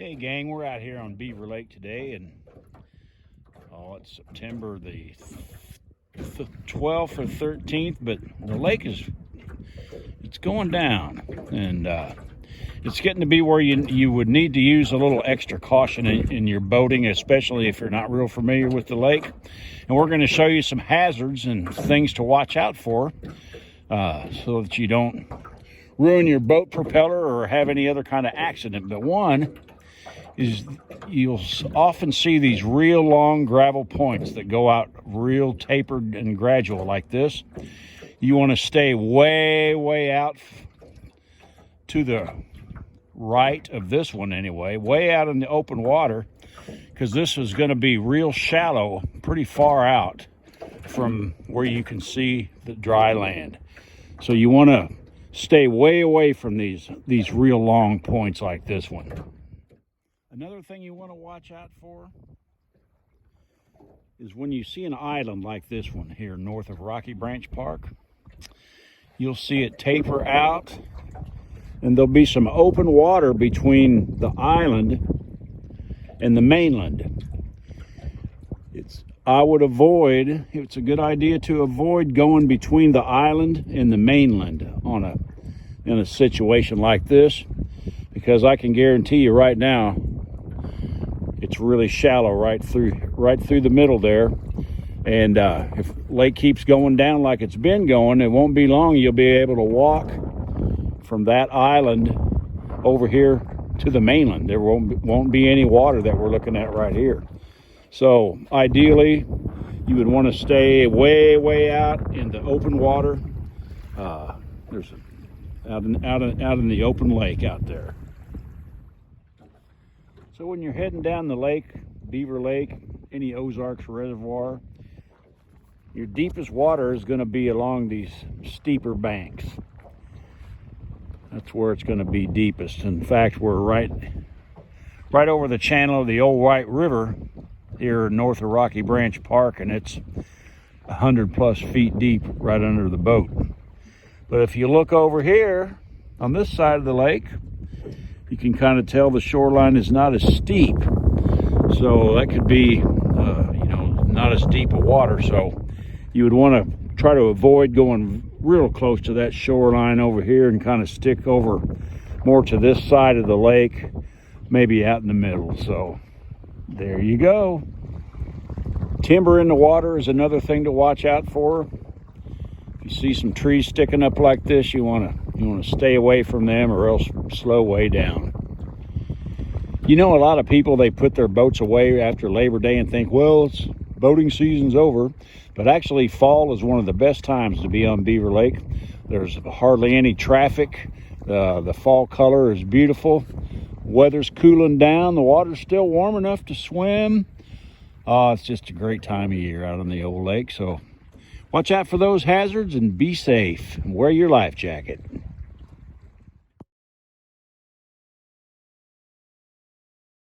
Hey gang, we're out here on Beaver Lake today, and it's September the 12th or 13th, but the lake it's going down, and it's getting to be where you would need to use a little extra caution in your boating, especially if you're not real familiar with the lake. And we're going to show you some hazards and things to watch out for, so that you don't ruin your boat propeller or have any other kind of accident. But one is you'll often see these real long gravel points that go out real tapered and gradual like this. You want to stay way out to the right of this one anyway, way out in the open water, because this is going to be real shallow, pretty far out from where you can see the dry land. So you want to stay way away from these real long points like this one. Another thing you want to watch out for is when you see an island like this one here north of Rocky Branch Park. You'll see it taper out, and there'll be some open water between the island and the mainland. It's a good idea to avoid going between the island and the mainland in a situation like this, because I can guarantee you right now it's really shallow right through the middle there. And if the lake keeps going down like it's been going, it won't be long you'll be able to walk from that island over here to the mainland. There won't be any water that we're looking at right here. So ideally you would want to stay way out in the open water. Out in the open lake out there. So when you're heading down the lake, Beaver Lake, any Ozarks reservoir, your deepest water is going to be along these steeper banks. That's where it's going to be deepest. In fact, we're right over the channel of the old White River here north of Rocky Branch Park, and it's 100+ feet deep right under the boat. But if you look over here on this side of the lake, you can kind of tell the shoreline is not as steep. So that could be, not as deep of water. So you would want to try to avoid going real close to that shoreline over here and kind of stick over more to this side of the lake, maybe out in the middle. So there you go. Timber in the water is another thing to watch out for. If you see some trees sticking up like this, you want to stay away from them, or else slow way down. You know, a lot of people, they put their boats away after Labor Day and think, well, it's boating season's over. But actually, fall is one of the best times to be on Beaver Lake. There's hardly any traffic. The fall color is beautiful. Weather's cooling down. The water's still warm enough to swim. It's just a great time of year out on the old lake. So watch out for those hazards and be safe. Wear your life jacket.